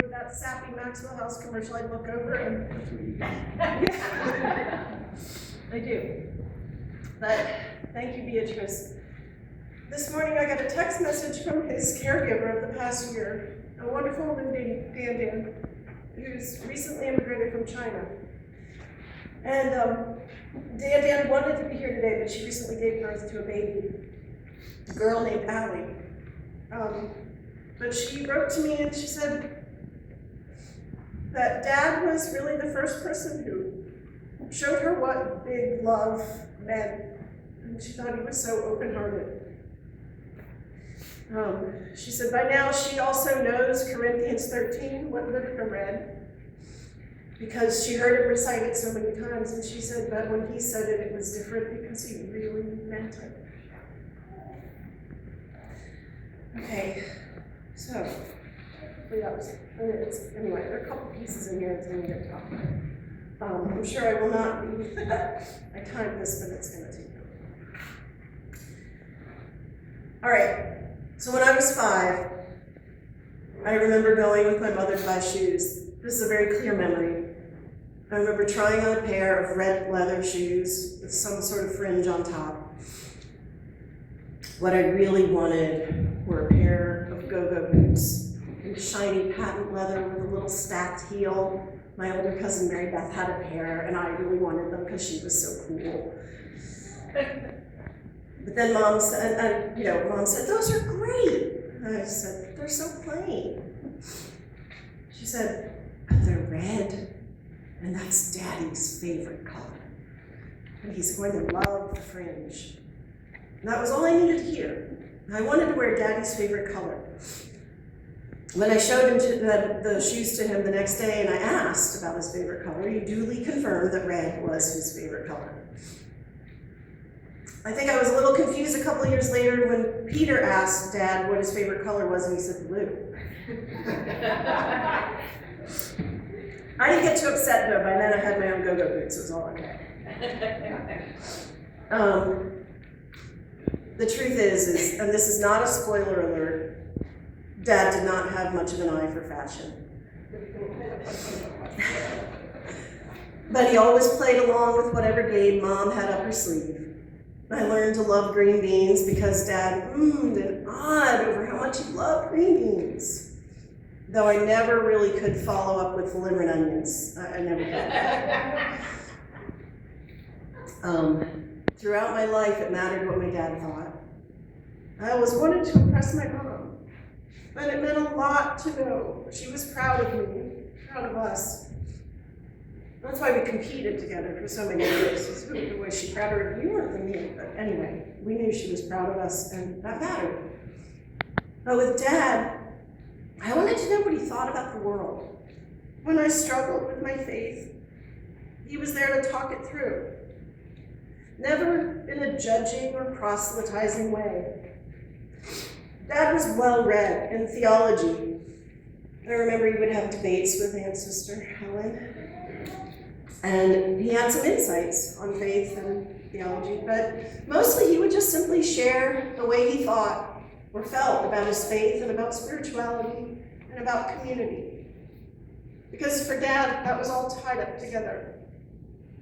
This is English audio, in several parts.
that sappy Maxwell House commercial, I'd look over and I do. But thank you, Beatrice. This morning I got a text message from his caregiver of the past year, a wonderful woman named Dan, who's recently immigrated from China. And Dan wanted to be here today, but she recently gave birth to a baby, a girl named Allie. But she wrote to me and she said that Dad was really the first person who showed her what big love meant. And she thought he was so open-hearted. She said by now she also knows Corinthians 13, what Luther read, because she heard it recited so many times, and she said that when he said it, it was different because he really meant it. Okay, so hopefully that was anyway, there are a couple pieces in here that's going to get tough. I'm sure I will not be, I timed this, but it's going to take me. All right, so when I was 5, I remember going with my mother to buy shoes. This is a very clear memory. I remember trying on a pair of red leather shoes with some sort of fringe on top. What I really wanted were a pair of go-go boots in shiny patent leather with a little stacked heel. My older cousin Mary Beth had a pair, and I really wanted them because she was so cool. But then Mom said, those are great. And I said, they're so plain. She said, but they're red, and that's Daddy's favorite color. And he's going to love the fringe. And that was all I needed to hear. I wanted to wear Daddy's favorite color. When I showed him the shoes to him the next day and I asked about his favorite color, he duly confirmed that red was his favorite color. I think I was a little confused a couple of years later when Peter asked Dad what his favorite color was, and he said blue. I didn't get too upset though. By then I had my own go-go boots, so it was all okay. The truth is, and this is not a spoiler alert, Dad did not have much of an eye for fashion. But he always played along with whatever game Mom had up her sleeve. I learned to love green beans because Dad and awed over how much he loved green beans. Though I never really could follow up with lemon onions. I never could. Throughout my life, it mattered what my dad thought. I always wanted to impress my mom, but it meant a lot to know she was proud of me, proud of us. That's why we competed together for so many years. Was she prouder of you or than me? But anyway, we knew she was proud of us, and that mattered. But with Dad, I wanted to know what he thought about the world. When I struggled with my faith, he was there to talk it through. Never in a judging or proselytizing way. Dad was well-read in theology. I remember he would have debates with Aunt Sister Helen. And he had some insights on faith and theology, but mostly he would just simply share the way he thought or felt about his faith and about spirituality and about community. Because for Dad, that was all tied up together.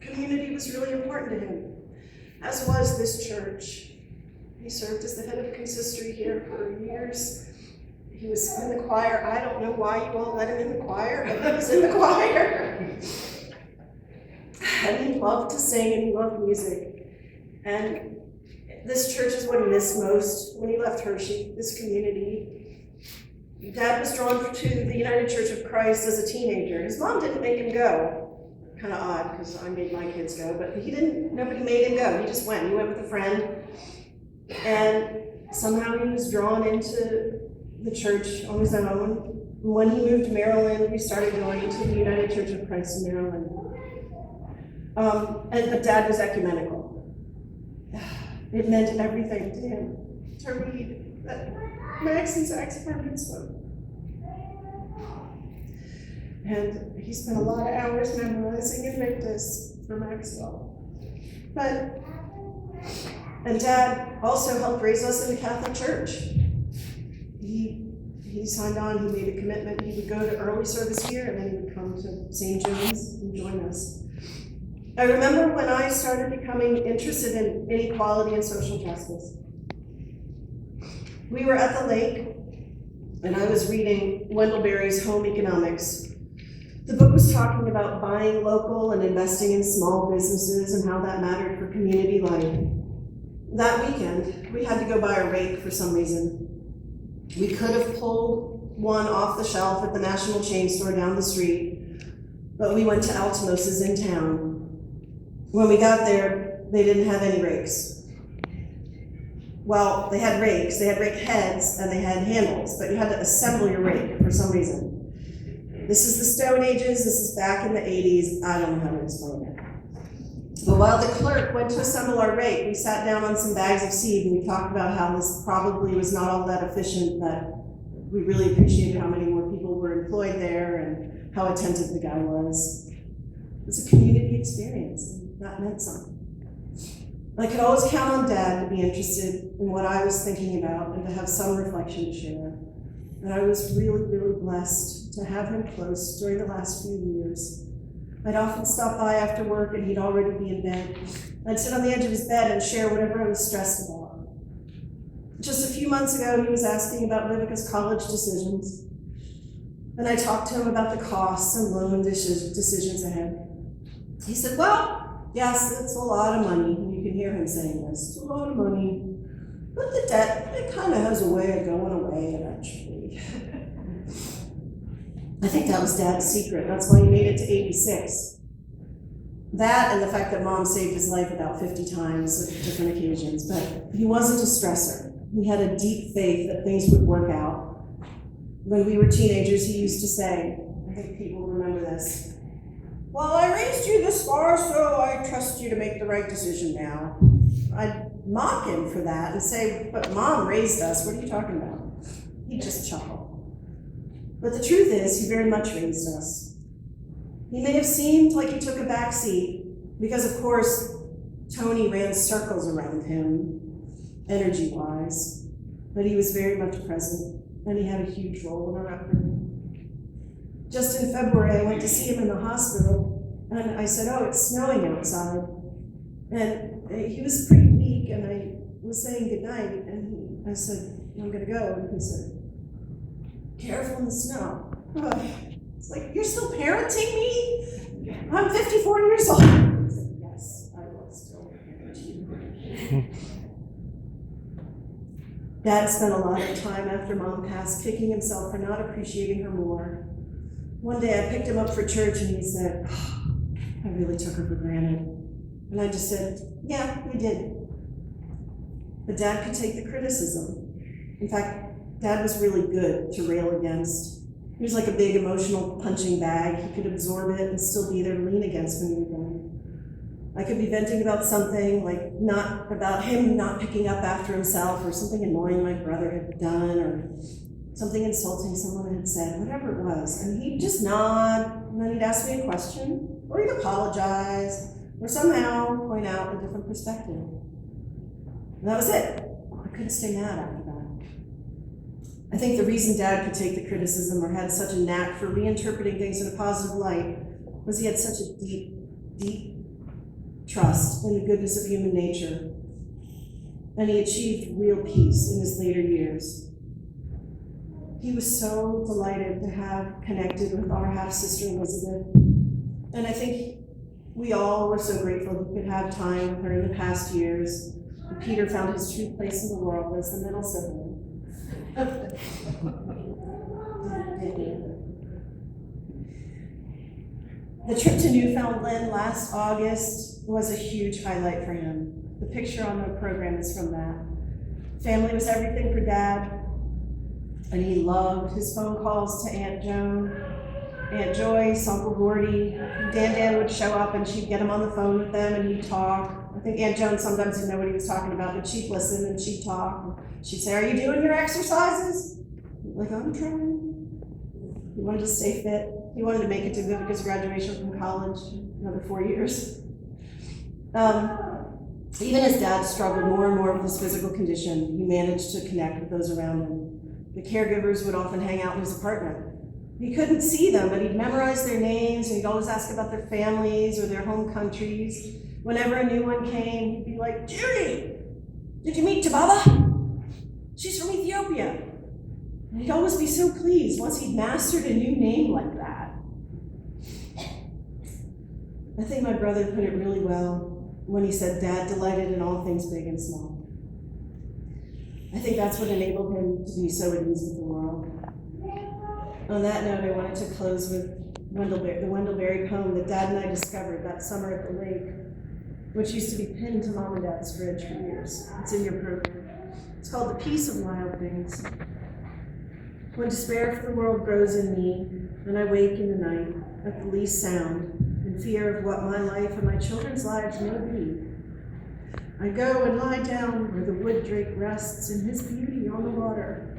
Community was really important to him, as was this church. He served as the head of consistory here for years. He was in the choir. I don't know why you all let him in the choir, but he was in the choir. And he loved to sing and he loved music. And this church is what he missed most when he left Hershey, this community. Dad was drawn to the United Church of Christ as a teenager. His mom didn't make him go. Kind of odd, because I made my kids go, but nobody made him go. He just went. He went with a friend. And somehow he was drawn into the church on his own. When he moved to Maryland, we started going to the United Church of Christ in Maryland. But Dad was ecumenical. It meant everything to him to read that Max and Zach's bar mitzvah. And he spent a lot of hours memorizing Invictus for Maxwell. And Dad also helped raise us in the Catholic Church. He he signed on, he made a commitment. He would go to early service here, and then he would come to St. John's and join us. I remember when I started becoming interested in inequality and social justice. We were at the lake, and I was reading Wendell Berry's Home Economics. The book was talking about buying local and investing in small businesses and how that mattered for community life. That weekend, we had to go buy a rake for some reason. We could have pulled one off the shelf at the National Chain Store down the street, but we went to Altamos's in town. When we got there, they didn't have any rakes. Well, they had rakes, they had rake heads, and they had handles, but you had to assemble your rake for some reason. This is the Stone Ages, this is back in the 80s, I don't know how to explain it. But while the clerk went to assemble our rake, we sat down on some bags of seed and we talked about how this probably was not all that efficient, but we really appreciated how many more people were employed there and how attentive the guy was. It was a community experience, and that meant something. I could always count on Dad to be interested in what I was thinking about and to have some reflection to share. And I was really, really blessed to have him close during the last few years. I'd often stop by after work and he'd already be in bed. I'd sit on the edge of his bed and share whatever I was stressed about. Just a few months ago, he was asking about Vivica's college decisions. And I talked to him about the costs and loan decisions ahead. He said, well, yes, it's a lot of money. And you can hear him saying this, it's a lot of money. But the debt, it kind of has a way of going away eventually. I think that was Dad's secret. That's why he made it to 86. That and the fact that Mom saved his life about 50 times at different occasions. But he wasn't a stressor. He had a deep faith that things would work out. When we were teenagers, he used to say, I think people remember this, well, I raised you this far, so I trust you to make the right decision now. I'd mock him for that and say, but Mom raised us, what are you talking about? He'd just chuckle. But the truth is, he very much raised us. He may have seemed like he took a back seat because, of course, Tony ran circles around him, energy-wise, but he was very much present, and he had a huge role in our upbringing. Just in February, I went to see him in the hospital, and I said, oh, it's snowing outside. And he was pretty weak, and I was saying goodnight, and I said, I'm gonna go, and he said, careful in the snow. It's like, you're still parenting me? I'm 54 years old. I said, yes, I will still parent you. Dad spent a lot of time after Mom passed kicking himself for not appreciating her more. One day I picked him up for church and he said, oh, I really took her for granted. And I just said, yeah, we did. But Dad could take the criticism. In fact, Dad was really good to rail against. He was like a big emotional punching bag. He could absorb it and still be there to lean against when we were done. I could be venting about something, like not about him not picking up after himself, or something annoying my brother had done, or something insulting someone had said, whatever it was. And he'd just nod, and then he'd ask me a question, or he'd apologize, or somehow point out a different perspective. And that was it. I couldn't stay mad after that. I think the reason Dad could take the criticism or had such a knack for reinterpreting things in a positive light was he had such a deep, deep trust in the goodness of human nature. And he achieved real peace in his later years. He was so delighted to have connected with our half-sister Elizabeth. And I think we all were so grateful he could have time with her in the past years. And Peter found his true place in the world as the middle sibling. The trip to Newfoundland last August was a huge highlight for him. The picture on the program is from that. Family was everything for Dad, and he loved his phone calls to Aunt Joan, Aunt Joyce, Uncle Gordy. Dan would show up and she'd get him on the phone with them and he'd talk. I think Aunt Joan sometimes didn't know what he was talking about, but she'd listen and she'd talk. She'd say, are you doing your exercises? Like, I'm trying. He wanted to stay fit. He wanted to make it to Vivica's graduation from college, another 4 years. Even as Dad struggled more and more with his physical condition, he managed to connect with those around him. The caregivers would often hang out in his apartment. He couldn't see them, but he'd memorize their names, and he'd always ask about their families or their home countries. Whenever a new one came, he'd be like, "Judy, did you meet Tababa? She's from Ethiopia." And he'd always be so pleased once he'd mastered a new name like that. I think my brother put it really well when he said Dad delighted in all things big and small. I think that's what enabled him to be so at ease with the world. On that note, I wanted to close with the Wendell poem that Dad and I discovered that summer at the lake, which used to be pinned to Mom and Dad's fridge for years. It's in your program. It's called The Peace of Wild Things. When despair for the world grows in me, and I wake in the night at the least sound, in fear of what my life and my children's lives may be, I go and lie down where the wood drake rests in his beauty on the water,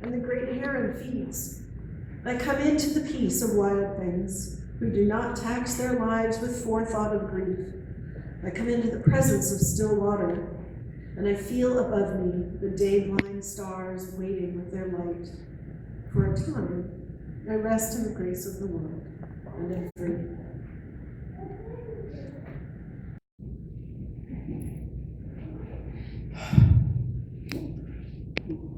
and the great heron feeds. I come into the peace of wild things, who do not tax their lives with forethought of grief. I come into the presence of still water, and I feel above me the day-blind stars waiting with their light. For a time, I rest in the grace of the world, and am free.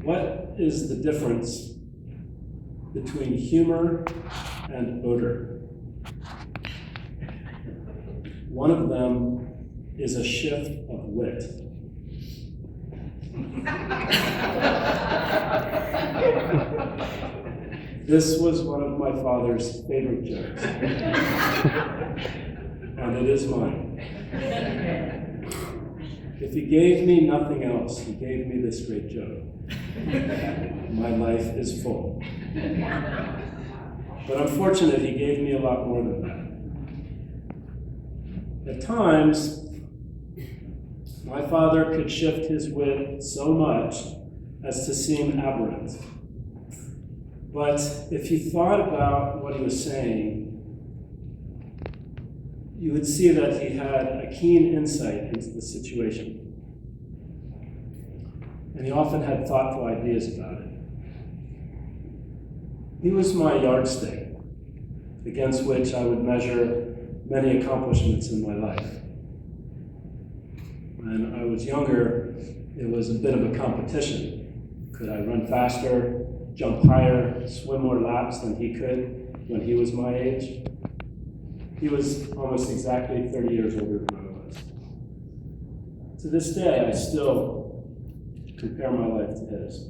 What is the difference between humor and odor? One of them is a shift of wit. This was one of my father's favorite jokes, and it is mine. If he gave me nothing else, he gave me this great joke. My life is full. But I'm fortunate he gave me a lot more than that. At times, my father could shift his wit so much as to seem aberrant. But if you thought about what he was saying, you would see that he had a keen insight into the situation. And he often had thoughtful ideas about it. He was my yardstick, against which I would measure many accomplishments in my life. When I was younger, it was a bit of a competition. Could I run faster, jump higher, swim more laps than he could when he was my age? He was almost exactly 30 years older than I was. To this day, I still compare my life to his.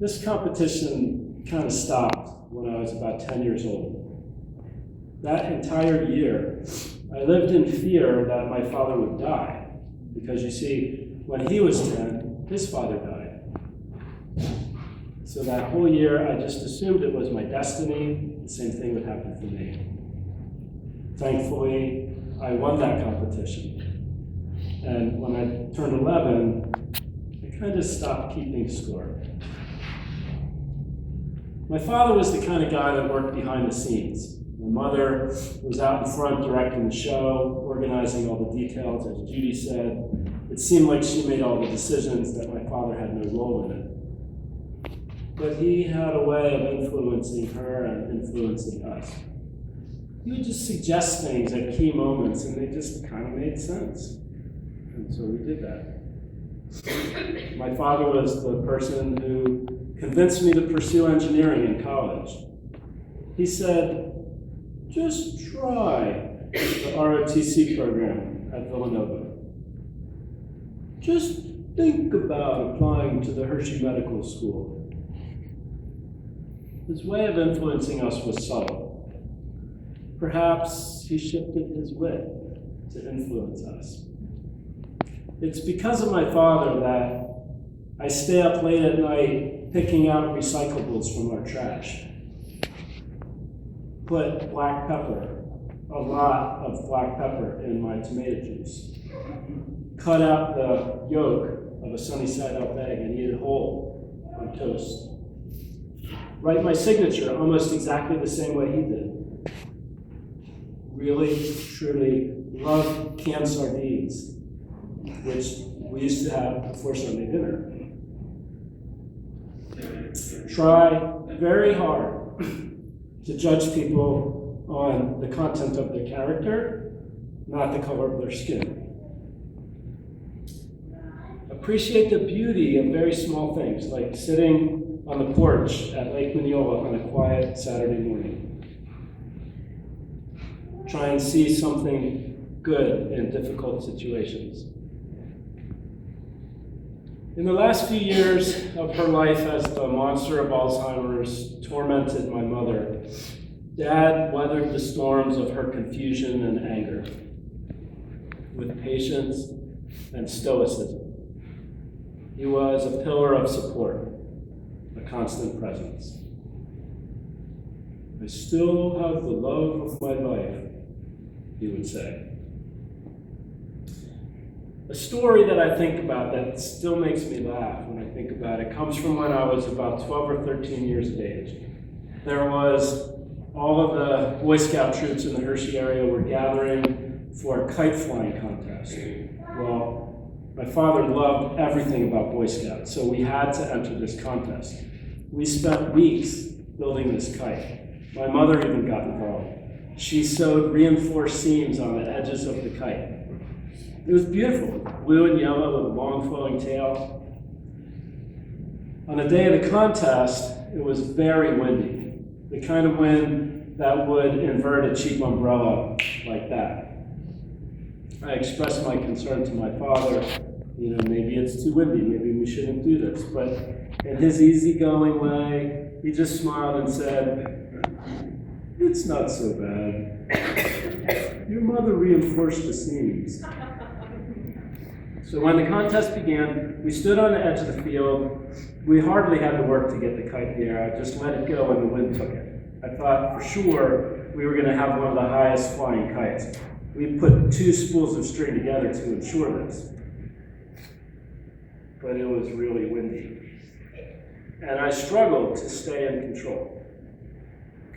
This competition kind of stopped when I was about 10 years old. That entire year, I lived in fear that my father would die, because you see, when he was 10, his father died. So that whole year, I just assumed it was my destiny. The same thing would happen for me. Thankfully, I won that competition. And when I turned 11, I kind of stopped keeping score. My father was the kind of guy that worked behind the scenes. My mother was out in front directing the show, organizing all the details, as Judy said. It seemed like she made all the decisions, that my father had no role in it. But he had a way of influencing her and influencing us. He would just suggest things at key moments, and they just kind of made sense. And so we did that. My father was the person who convinced me to pursue engineering in college. He said, just try the ROTC program at Villanova. Just think about applying to the Hershey Medical School. His way of influencing us was subtle. Perhaps he shifted his wit to influence us. It's because of my father that I stay up late at night picking out recyclables from our trash. Put black pepper, a lot of black pepper in my tomato juice. Cut out the yolk of a sunny side up egg and eat it whole on toast. Write my signature almost exactly the same way he did. Really, truly love canned sardines, which we used to have before Sunday dinner. Try very hard to judge people on the content of their character, not the color of their skin. Appreciate the beauty of very small things, like sitting on the porch at Lake Mineola on a quiet Saturday morning. Try and see something good in difficult situations. In the last few years of her life as the monster of Alzheimer's tormented my mother, Dad weathered the storms of her confusion and anger with patience and stoicism. He was a pillar of support, a constant presence. I still have the love of my life, he would say. A story that I think about that still makes me laugh when I think about it comes from when I was about 12 or 13 years of age. There was all of the Boy Scout troops in the Hershey area were gathering for a kite flying contest. Well, my father loved everything about Boy Scouts, so we had to enter this contest. We spent weeks building this kite. My mother even got involved. She sewed reinforced seams on the edges of the kite. It was beautiful, blue and yellow with a long flowing tail. On the day of the contest, it was very windy, the kind of wind that would invert a cheap umbrella like that. I expressed my concern to my father, maybe it's too windy, maybe we shouldn't do this. But in his easygoing way, he just smiled and said, "It's not so bad. Your mother reinforced the seams." So when the contest began, we stood on the edge of the field. We hardly had to work to get the kite in the air. I just let it go and the wind took it. I thought for sure we were going to have one of the highest flying kites. We put 2 spools of string together to ensure this. But it was really windy. And I struggled to stay in control.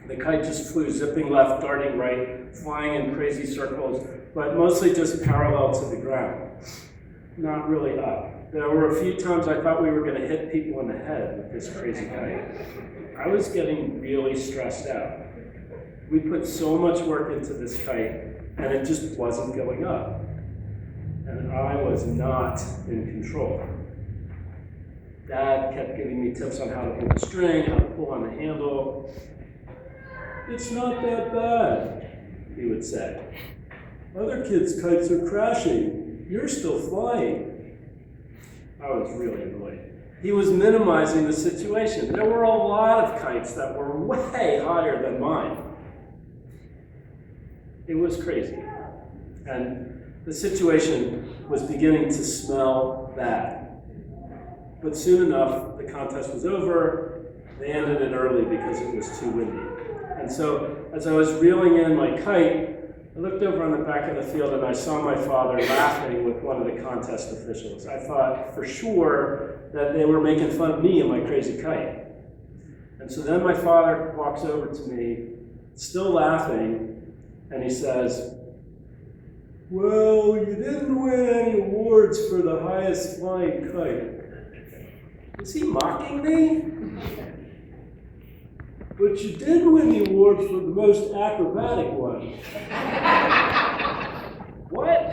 The kite just flew zipping left, darting right, flying in crazy circles, but mostly just parallel to the ground. Not really up. There were a few times I thought we were going to hit people in the head with this crazy kite. I was getting really stressed out. We put so much work into this kite, and it just wasn't going up. And I was not in control. Dad kept giving me tips on how to pull the string, how to pull on the handle. "It's not that bad," he would say. "Other kids' kites are crashing. You're still flying." I was really annoyed. He was minimizing the situation. There were a lot of kites that were way higher than mine. It was crazy. And the situation was beginning to smell bad. But soon enough, the contest was over. They ended it early because it was too windy. And so, as I was reeling in my kite, I looked over on the back of the field and I saw my father laughing with one of the contest officials. I thought for sure that they were making fun of me and my crazy kite. And so then my father walks over to me, still laughing, and he says, "Well, you didn't win any awards for the highest flying kite." Was he mocking me? "But you did win the award for the most acrobatic one." What?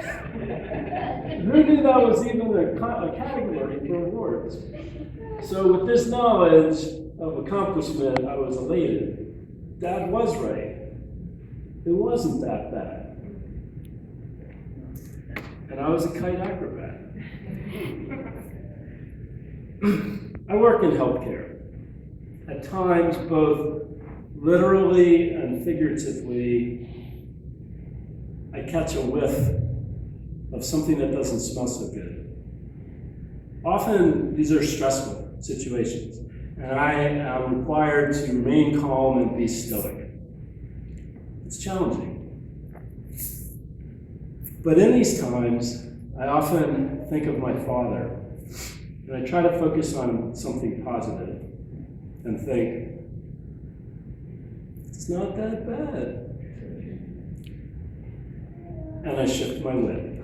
Who knew that was even a category for awards? So with this knowledge of accomplishment, I was elated. Dad was right. It wasn't that bad. And I was a kite acrobat. I work in healthcare. At times, both literally and figuratively, I catch a whiff of something that doesn't smell so good. Often, these are stressful situations, and I am required to remain calm and be stoic. It's challenging. But in these times, I often think of my father, and I try to focus on something positive and think, it's not that bad. And I shift my weight.